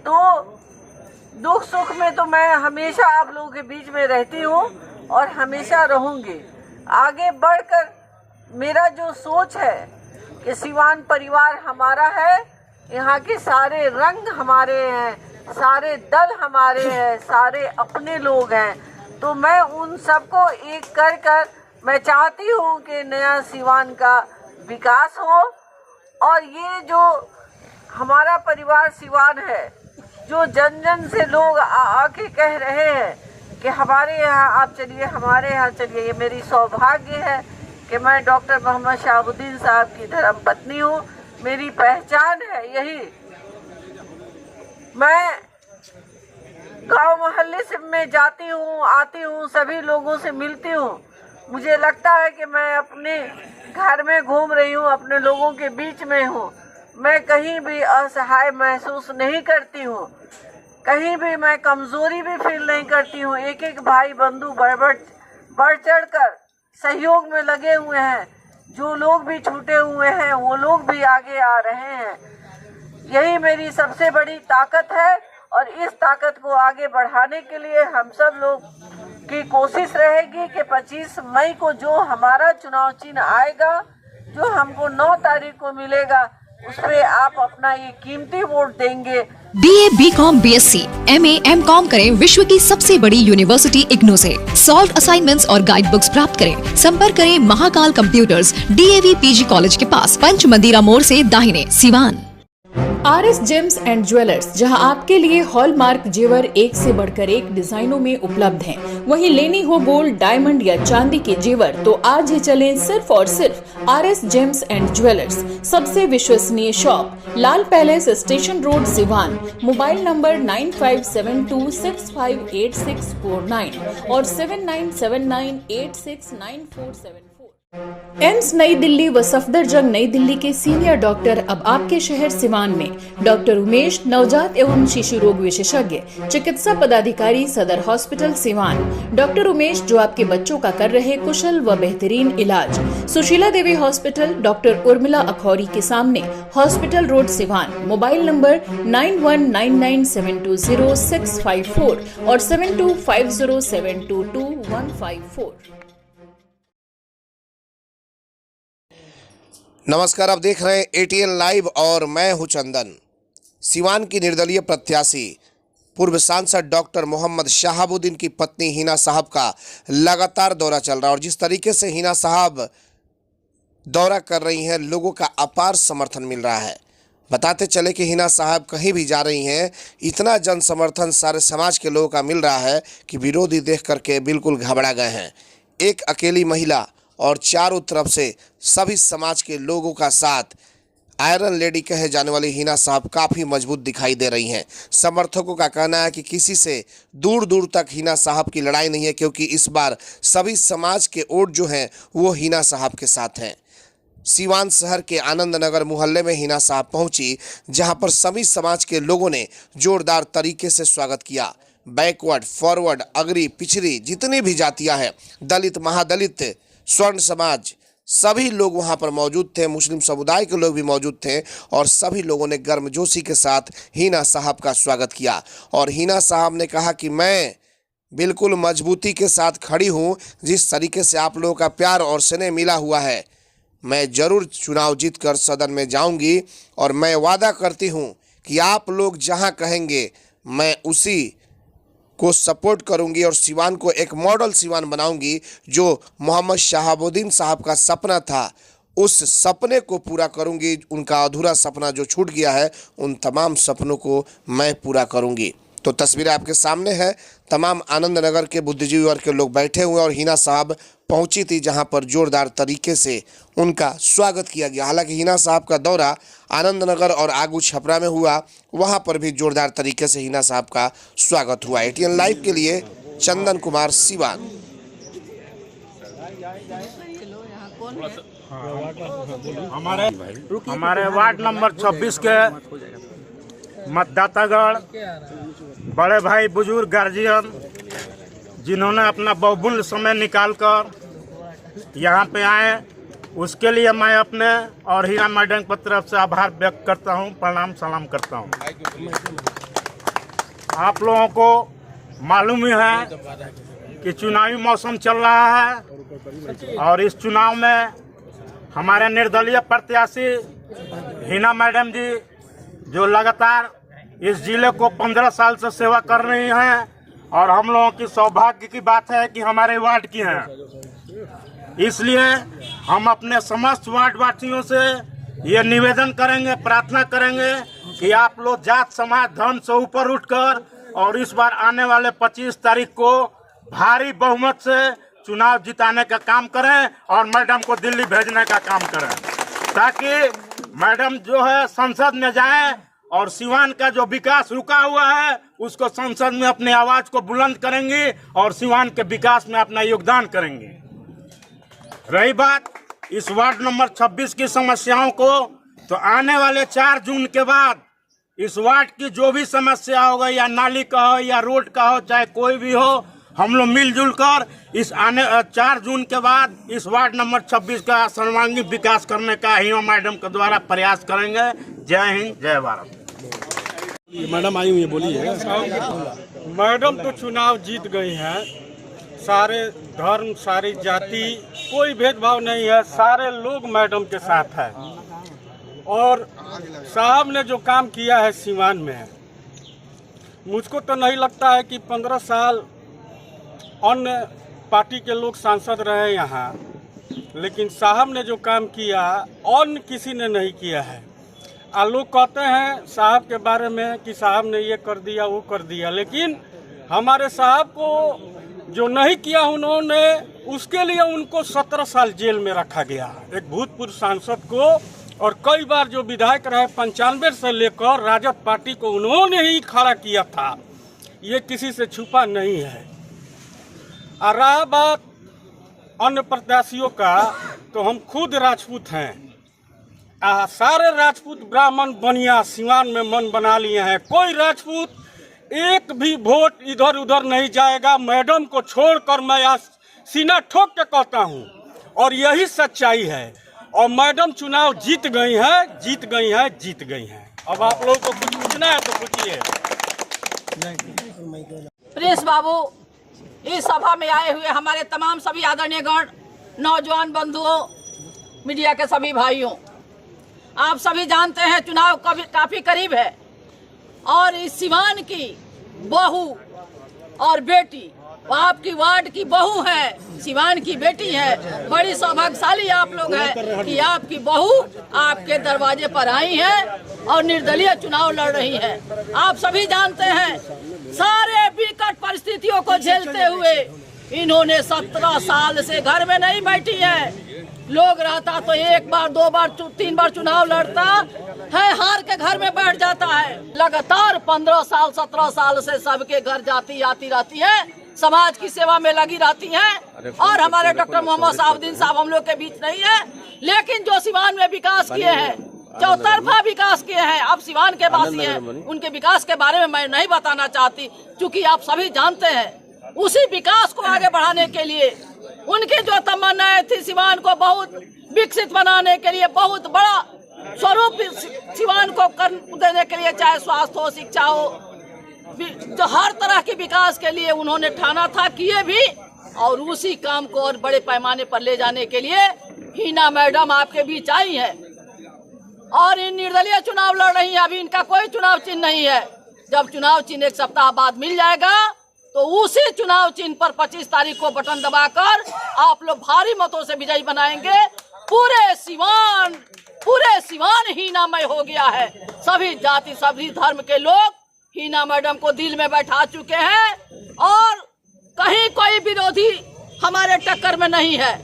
तो दुख सुख में तो मैं हमेशा आप लोगों के बीच में रहती हूँ और हमेशा रहूँगी। आगे बढ़कर मेरा जो सोच है कि सिवान परिवार हमारा है, यहाँ के सारे रंग हमारे हैं, सारे दल हमारे हैं, सारे अपने लोग हैं। तो मैं उन सबको एक कर मैं चाहती हूँ कि नया सिवान का विकास हो। और ये जो हमारा परिवार सिवान है, जो जन जन से लोग आके कह रहे हैं कि हमारे यहाँ आप चलिए, हमारे यहाँ चलिए, ये मेरी सौभाग्य है कि मैं डॉक्टर मोहम्मद शहाबुद्दीन साहब की धर्म पत्नी हूँ। मेरी पहचान है यही। मैं गांव मोहल्ले से में जाती हूँ, आती हूँ, सभी लोगों से मिलती हूँ। मुझे लगता है कि मैं अपने घर में घूम रही हूँ, अपने लोगों के बीच में हूँ। मैं कहीं भी असहाय महसूस नहीं करती हूँ, कहीं भी मैं कमजोरी भी फील नहीं करती हूँ। एक एक भाई बंधु बढ़ चढ़ कर सहयोग में लगे हुए हैं। जो लोग भी छूटे हुए हैं वो लोग भी आगे आ रहे हैं। यही मेरी सबसे बड़ी ताकत है और इस ताकत को आगे बढ़ाने के लिए हम सब लोग की कोशिश रहेगी कि 25 मई को जो हमारा चुनाव चिन्ह आएगा, जो हमको 9 तारीख को मिलेगा, उस पे आप अपना ये कीमती वोट देंगे। BA, BCom, BSc, MA, MCom करें विश्व की सबसे बड़ी यूनिवर्सिटी इग्नू से। सॉल्व असाइनमेंट्स और गाइड बुक्स प्राप्त करें। संपर्क करें Mahakal computers, DAV PG college के पास, पंच मंदिरा मोड़ से दाहिने, Siwan. RS James and jewellers, जहां आपके लिए हॉलमार्क जेवर एक से बढ़कर एक डिजाइनों में उपलब्ध हैं। वहीं लेनी हो गोल्ड, डायमंड या चांदी के जेवर तो आज ही चलें सिर्फ और सिर्फ RS जेम्स एंड ज्वेलर्स। सबसे विश्वसनीय shop, Lal palace, station road, Siwan. Mobile number 9572658649 और 7979869474। एम्स नई दिल्ली व सफदरजंग नई दिल्ली के सीनियर डॉक्टर अब आपके शहर सिवान में। डॉक्टर उमेश, नवजात एवं शिशु रोग विशेषज्ञ, चिकित्सा पदाधिकारी, सदर हॉस्पिटल सिवान। डॉक्टर उमेश जो आपके बच्चों का कर रहे कुशल व बेहतरीन इलाज। सुशीला देवी हॉस्पिटल, डॉक्टर उर्मिला अखौरी के सामने, hospital road, Siwan. Mobile number 9199720654 और 7250722154। नमस्कार, आप देख रहे हैं ATN लाइव और मैं हूं चंदन। सिवान की निर्दलीय प्रत्याशी पूर्व सांसद डॉक्टर मोहम्मद शहाबुद्दीन की पत्नी हिना साहब का लगातार दौरा चल रहा है और जिस तरीके से हिना साहब दौरा कर रही हैं, लोगों का अपार समर्थन मिल रहा है। बताते चले कि हिना साहब कहीं भी जा रही हैं, इतना जन समर्थन सारे समाज के लोगों का मिल रहा है कि विरोधी देख करके बिल्कुल घबरा गए हैं। एक अकेली महिला और चारों तरफ से सभी समाज के लोगों का साथ, आयरन लेडी कहे जाने वाली हिना साहब काफ़ी मजबूत दिखाई दे रही हैं। समर्थकों का कहना है कि किसी से दूर दूर तक हिना साहब की लड़ाई नहीं है, क्योंकि इस बार सभी समाज के वोट जो हैं वो हिना साहब के साथ हैं। सिवान शहर के आनंद नगर मोहल्ले में हिना साहब पहुंची, जहां पर सभी समाज के लोगों ने जोरदार तरीके से स्वागत किया। बैकवर्ड, फॉरवर्ड, अगरी, पिछड़ी, जितनी भी जातियाँ हैं, दलित, महादलित, स्वर्ण समाज, सभी लोग वहां पर मौजूद थे। मुस्लिम समुदाय के लोग भी मौजूद थे और सभी लोगों ने गर्मजोशी के साथ हिना साहब का स्वागत किया। और हिना साहब ने कहा कि मैं बिल्कुल मजबूती के साथ खड़ी हूं। जिस तरीके से आप लोगों का प्यार और स्नेह मिला हुआ है, मैं ज़रूर चुनाव जीतकर सदन में जाऊंगी और मैं वादा करती हूं कि आप लोग जहां कहेंगे मैं उसी को सपोर्ट करूंगी और सिवान को एक मॉडल सिवान बनाऊंगी। जो मोहम्मद शहाबुद्दीन साहब का सपना था, उस सपने को पूरा करूंगी। उनका अधूरा सपना जो छूट गया है, उन तमाम सपनों को मैं पूरा करूंगी। तो तस्वीरें आपके सामने है। तमाम आनंद नगर के बुद्धिजीवी वर्ग के लोग बैठे हुए और हिना साहब पहुंची थी, जहां पर जोरदार तरीके से उनका स्वागत किया गया। हालांकि हिना साहब का दौरा आनंद नगर और आगू छपरा में हुआ, वहां पर भी जोरदार तरीके से हिना साहब का स्वागत हुआ। ATN लाइव के लिए चंदन कुमार, सिवान। हमारे वार्ड नंबर 26 के मतदातागण, बड़े भाई, बुजुर्ग, गार्जियन, जिन्होंने अपना बहुमूल्य समय निकालकर यहाँ पे आए, उसके लिए मैं अपने और हीरा मैडम की तरफ से आभार व्यक्त करता हूँ, प्रणाम सलाम करता हूँ। आप लोगों को मालूम ही है कि चुनावी मौसम चल रहा है और इस चुनाव में हमारे निर्दलीय प्रत्याशी हिना मैडम जी जो लगातार इस जिले को 15 साल से सेवा कर रही हैं और हम लोगों की सौभाग्य की बात है कि हमारे वार्ड की हैं। इसलिए हम अपने समस्त वार्ड वासियों से ये निवेदन करेंगे, प्रार्थना करेंगे कि आप लोग जात समाज धर्म से ऊपर उठकर और इस बार आने वाले 25 तारीख को भारी बहुमत से चुनाव जिताने का काम करें और मैडम को दिल्ली भेजने का काम करें, ताकि मैडम जो है संसद में जाएं और सिवान का जो विकास रुका हुआ है उसको संसद में अपनी आवाज को बुलंद करेंगी और सिवान के विकास में अपना योगदान करेंगी। रही बात इस वार्ड नंबर 26 की समस्याओं को, तो आने वाले 4 जून के बाद इस वार्ड की जो भी समस्या होगा, या नाली का हो या रोड का हो, चाहे कोई भी हो, हम लोग मिलजुल कर इस आने 4 जून के बाद इस वार्ड नंबर 26 का सर्वांगीण विकास करने का हिमा मैडम के द्वारा प्रयास करेंगे। जय हिंद, जय भारत। मैडम आई हुई है, बोलिए। मैडम तो चुनाव जीत गई हैं। सारे धर्म, सारी जाति, कोई भेदभाव नहीं है, सारे लोग मैडम के साथ है। और साहब ने जो काम किया है सिवान में, मुझको तो नहीं लगता है कि 15 साल अन्य पार्टी के लोग सांसद रहे यहाँ, लेकिन साहब ने जो काम किया अन्य किसी ने नहीं किया है। लोग कहते हैं साहब के बारे में कि साहब ने ये कर दिया, वो कर दिया, लेकिन हमारे साहब को जो नहीं किया उन्होंने, उसके लिए उनको 17 साल जेल में रखा गया। एक भूतपूर्व सांसद को, और कई बार जो विधायक रहे 95 से लेकर राजद पार्टी को उन्होंने ही खड़ा किया था, ये किसी से छुपा नहीं है। और रहा बात अन्य प्रत्याशियों का, तो हम खुद राजपूत हैं। सारे राजपूत ब्राह्मण बनिया सिवान में मन बना लिए हैं। कोई राजपूत एक भी वोट इधर उधर नहीं जाएगा। मैडम को छोड़कर मैं आज सीना ठोक के कहता हूं, और यही सच्चाई है। और मैडम चुनाव जीत गई हैं, जीत गई हैं, जीत गई हैं। अब आप लोगों को कुछ पूछना है तो पूछिए। प्रिंस बाबू, इस सभा में आए हुए हमारे तमाम सभी आदरणीय गण, नौजवान बंधुओं, मीडिया के सभी भाइयों, आप सभी जानते हैं चुनाव काफी करीब है और इस सिवान की बहू और बेटी, आपकी वार्ड की बहू है, सिवान की बेटी है। बड़ी सौभाग्यशाली आप लोग हैं कि आपकी बहू आपके दरवाजे पर आई है और निर्दलीय चुनाव लड़ रही है। आप सभी जानते हैं सारे विकट परिस्थितियों को झेलते हुए इन्होंने 17 साल से घर में नहीं बैठी है। लोग रहता तो 1 बार 2 बार 3 बार चुनाव लड़ता है, हार के घर में बैठ जाता है। लगातार 15 साल 17 साल से सबके घर आती रहती है, समाज की सेवा में लगी रहती हैं। और हमारे डॉक्टर मोहम्मद शहाबुद्दीन साहब हम लोग के बीच नहीं है, लेकिन जो सिवान में विकास किए हैं, चौतरफा विकास किए हैं, अब सिवान के वासी हैं, उनके विकास के बारे में मैं नहीं बताना चाहती, क्योंकि आप सभी जानते हैं। उसी विकास को आगे बढ़ाने के लिए उनकी जो तमन्नाएं थी, सिवान को बहुत विकसित बनाने के लिए, बहुत बड़ा स्वरूप सिवान को कर देने के लिए, चाहे स्वास्थ्य हो, शिक्षा हो, जो हर तरह के विकास के लिए उन्होंने ठाना था, किए भी। और उसी काम को और बड़े पैमाने पर ले जाने के लिए हिना मैडम आपके बीच आई है और इन निर्दलीय चुनाव लड़ रही है। अभी इनका कोई चुनाव चिन्ह नहीं है। जब चुनाव चिन्ह 1 सप्ताह बाद मिल जाएगा तो उसी चुनाव चिन्ह पर 25 तारीख को बटन दबाकर आप लोग भारी मतों से विजयी बनाएंगे। पूरे सिवान हीनामय हो गया है। सभी जाति, सभी धर्म के लोग हिना मैडम को दिल में बैठा चुके हैं और कहीं कोई विरोधी हमारे टक्कर में नहीं है।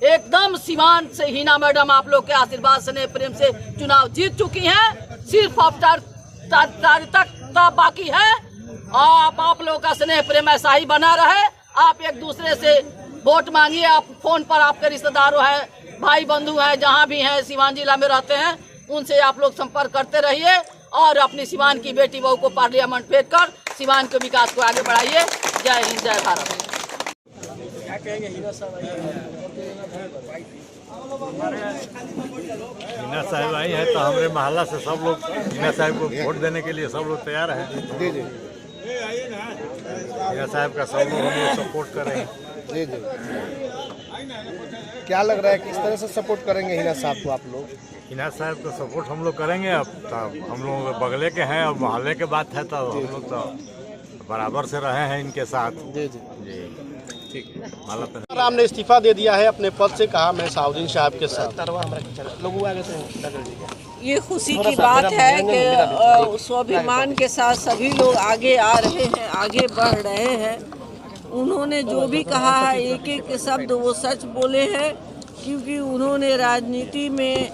एकदम सिवान से हिना मैडम आप लोग के आशीर्वाद स्नेह प्रेम से चुनाव जीत चुकी हैं। सिर्फ अब तक बाकी है। आप लोगों का स्नेह प्रेम ऐसा ही बना रहे। आप एक दूसरे से वोट मांगिए। आप फोन पर आपके रिश्तेदारों हैं, भाई बंधु हैं, जहाँ भी हैं, सिवान जिला में रहते हैं, उनसे आप लोग संपर्क करते रहिए और अपनी सिवान की बेटी बहू को पार्लियामेंट भेजकर सिवान के विकास को आगे बढ़ाइए। जय हिंद, जय भारत। हिना साहब आई है तो हमारे मोहल्ला से सब लोग हिना साहब को वोट देने के लिए सब लोग तैयार हैं। हिना साहब का सब लोग हम लोग सपोर्ट कर रहे हैं। जी जी, क्या लग रहा है किस तरह से सपोर्ट करेंगे हिना साहब को आप लोग? हिना साहब का सपोर्ट हम लोग करेंगे। अब तब हम लोग बगले के हैं और मोहल्ले के बात है, तो हम लोग तो बराबर से रहे हैं इनके साथ। जी जी जी ठीक है। माला राम ने इस्तीफा दे दिया है अपने पद से, कहा मैं शाहबुद्दीन साहब के साथ। ये खुशी की बात है कि स्वाभिमान के साथ सभी लोग आगे आ रहे हैं, आगे बढ़ रहे हैं। उन्होंने जो भी कहा है एक एक शब्द वो सच बोले हैं, क्योंकि उन्होंने राजनीति में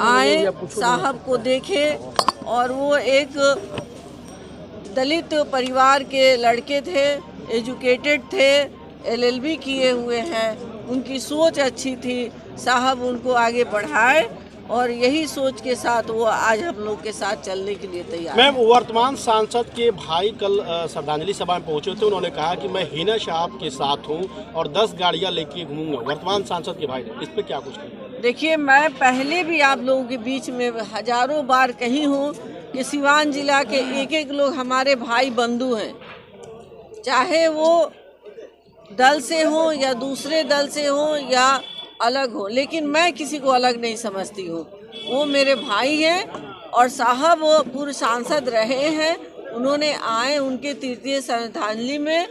आए, साहब को देखे, और वो एक दलित परिवार के लड़के थे, एजुकेटेड थे, एलएलबी किए हुए हैं, उनकी सोच अच्छी थी, साहब उनको आगे बढ़ाए, और यही सोच के साथ वो आज हम लोग के साथ चलने के लिए तैयार। मैम, वर्तमान सांसद के भाई कल श्रद्धांजलि सभा में पहुंचे थे, उन्होंने कहा कि मैं हिना साहब के साथ हूं और 10 गाड़ियां लेके घूमूंगा। वर्तमान सांसद के भाई ने इस पे क्या कुछ कहा? देखिए, मैं पहले भी आप लोगों के बीच में हजारों बार कही हूँ कि सिवान जिला के एक एक लोग हमारे भाई बंधु हैं, चाहे वो दल से हो या दूसरे दल से हो या अलग हो, लेकिन मैं किसी को अलग नहीं समझती हूँ। वो मेरे भाई हैं, और साहब वो पूर्व सांसद रहे हैं, उन्होंने आए उनके तृतीय श्रद्धांजलि में,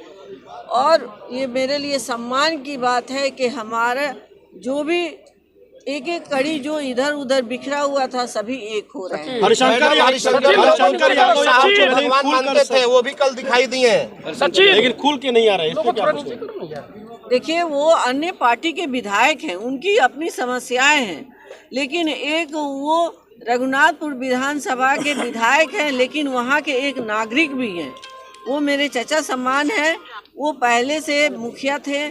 और ये मेरे लिए सम्मान की बात है कि हमारा जो भी एक एक कड़ी जो इधर उधर बिखरा हुआ था, सभी एक हो रहे हैं। हरिशंकर यादव साहब जो भगवान मानते थे वो भी कल दिखाई दिए हैं, लेकिन खुल के नहीं आ रहे, इस पे क्या कुछ? देखिए, वो अन्य पार्टी के विधायक हैं, उनकी अपनी समस्याएं हैं, लेकिन एक वो रघुनाथपुर विधानसभा के विधायक हैं, लेकिन वहाँ के एक नागरिक भी हैं। वो मेरे चाचा समान हैं, वो पहले से मुखिया थे,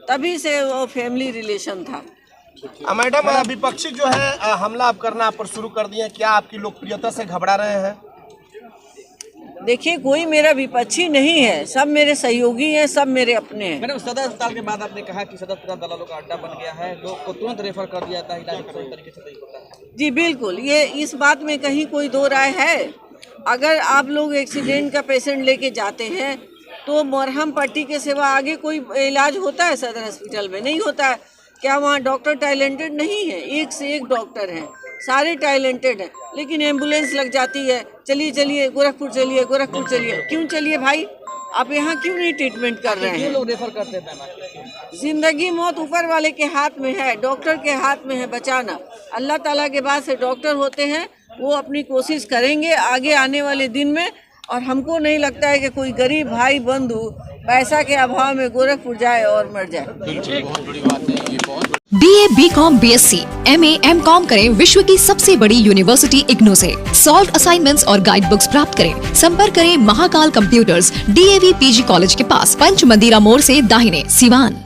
तभी से वो फैमिली रिलेशन था। मैडम, विपक्षी जो है हमला अब करना आप पर शुरू कर दिए, क्या आपकी लोकप्रियता से घबरा रहे हैं? देखिए, कोई मेरा विपक्षी नहीं है, सब मेरे सहयोगी हैं, सब मेरे अपने हैं। मैडम, सदर अस्पताल के बाद आपने कहा कि सदर अस्पताल दलालों का अड्डा बन गया है, लोग को तुरंत रेफर कर दिया जाता है, इलाज सही तरीके से नहीं होता है। जी बिल्कुल, ये इस बात में कहीं कोई दो राय है। अगर आप लोग एक्सीडेंट का पेशेंट लेके जाते हैं तो मरहम पट्टी के सिवा आगे कोई इलाज होता है सदर हॉस्पिटल में? नहीं होता है। क्या वहाँ डॉक्टर टैलेंटेड नहीं है? एक से एक डॉक्टर हैं, सारे टैलेंटेड हैं, लेकिन एम्बुलेंस लग जाती है, चलिए चलिए गोरखपुर चलिए, गोरखपुर चलिए। क्यों चलिए भाई? आप यहाँ क्यों नहीं ट्रीटमेंट कर रहे हैं? लोग रेफर करते हैं। जिंदगी मौत ऊपर वाले के हाथ में है, डॉक्टर के हाथ में है बचाना। अल्लाह ताला के बाद से डॉक्टर होते हैं, वो अपनी कोशिश करेंगे आगे आने वाले दिन में। और हमको नहीं लगता है कि कोई गरीब भाई बंधु पैसा के अभाव में गोरखपुर जाए और मर जाए। BA, BCom, BSc, MA, MCom करें विश्व की सबसे बड़ी यूनिवर्सिटी इग्नू से। सॉल्व असाइनमेंट्स और गाइड बुक्स प्राप्त करें। संपर्क करें Mahakal computers, DAV PG college के पास, पंच मंदिरा मोड़ से दाहिने, Siwan.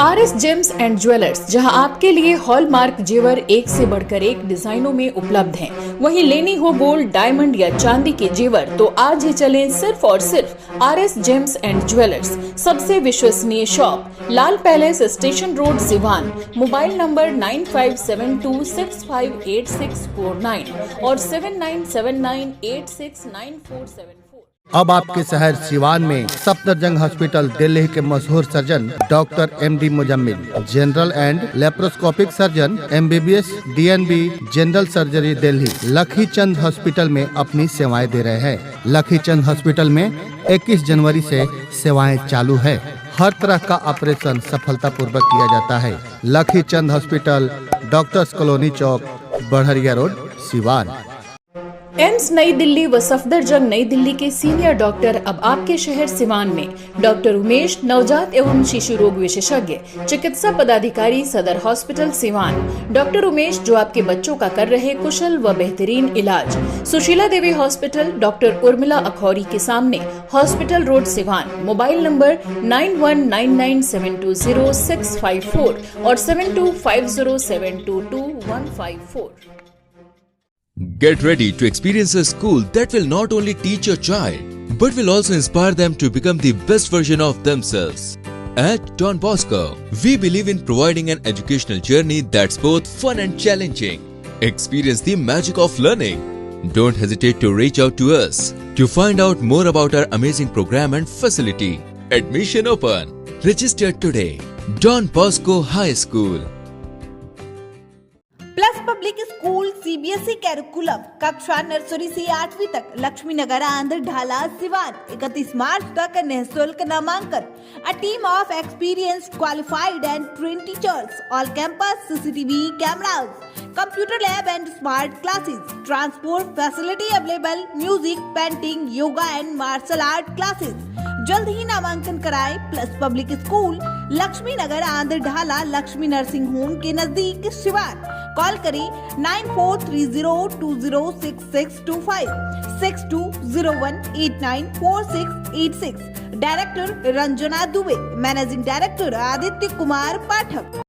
RS James and jewellers, जहां आपके लिए हॉलमार्क जेवर एक से बढ़कर एक डिजाइनों में उपलब्ध हैं। वहीं लेनी हो गोल्ड, डायमंड या चांदी के जेवर तो आज ही चलें सिर्फ और सिर्फ RS जेम्स एंड ज्वेलर्स। सबसे विश्वसनीय shop, Lal palace, station road, Siwan. Mobile number 9572658649 और 7979869474। अब आपके शहर सिवान में सफदरजंग हॉस्पिटल, दिल्ली के मशहूर surgeon doctor MD Muzammil, general and laparoscopic surgeon, MBBS, DNB, general surgery Delhi, लखी चंद हॉस्पिटल में अपनी सेवाएं दे रहे हैं। लखी चंद हॉस्पिटल में 21 जनवरी से सेवाएं चालू है। हर तरह का ऑपरेशन सफलतापूर्वक किया जाता है। लखी चंद हॉस्पिटल, डॉक्टर्स कॉलोनी चौक, बढ़रिया रोड, सिवान। एम्स नई दिल्ली व सफदरजंग नई दिल्ली के सीनियर डॉक्टर अब आपके शहर सिवान में। डॉक्टर उमेश, नवजात एवं शिशु रोग विशेषज्ञ, चिकित्सा पदाधिकारी, सदर हॉस्पिटल सिवान। डॉक्टर उमेश जो आपके बच्चों का कर रहे कुशल व बेहतरीन इलाज। सुशीला देवी हॉस्पिटल, डॉक्टर उर्मिला अखौरी के सामने, hospital road, Siwan. Mobile number 9199720654 और 7250722154। Get ready to experience a school that will not only teach your child, but will also inspire them to become the best version of themselves. At Don Bosco, we believe in providing an educational journey that's both fun and challenging. Experience the magic of learning. Don't hesitate to reach out to us to find out more about our amazing program and facility. Admission open. Register today. Don Bosco High School. Plus public school CBSE curriculum कक्षा nursery से 8वीं तक लक्ष्मी नगर आंध्र ढाला सिवान 31 मार्च तक निःशुल्क नामांकन। A team of experienced, qualified and trained teachers, all campus CCTV cameras, computer lab and smart classes, transport facility available, music, painting, yoga and martial art classes। जल्द ही नामांकन कराएं। प्लस पब्लिक स्कूल लक्ष्मी नगर आंध्र ढाला लक्ष्मी नर्सिंग होम के नजदीक शिवार। Call करें 9430206625 6201894686। Director Ranjana Dubey, managing director Aditya Kumar पाठक।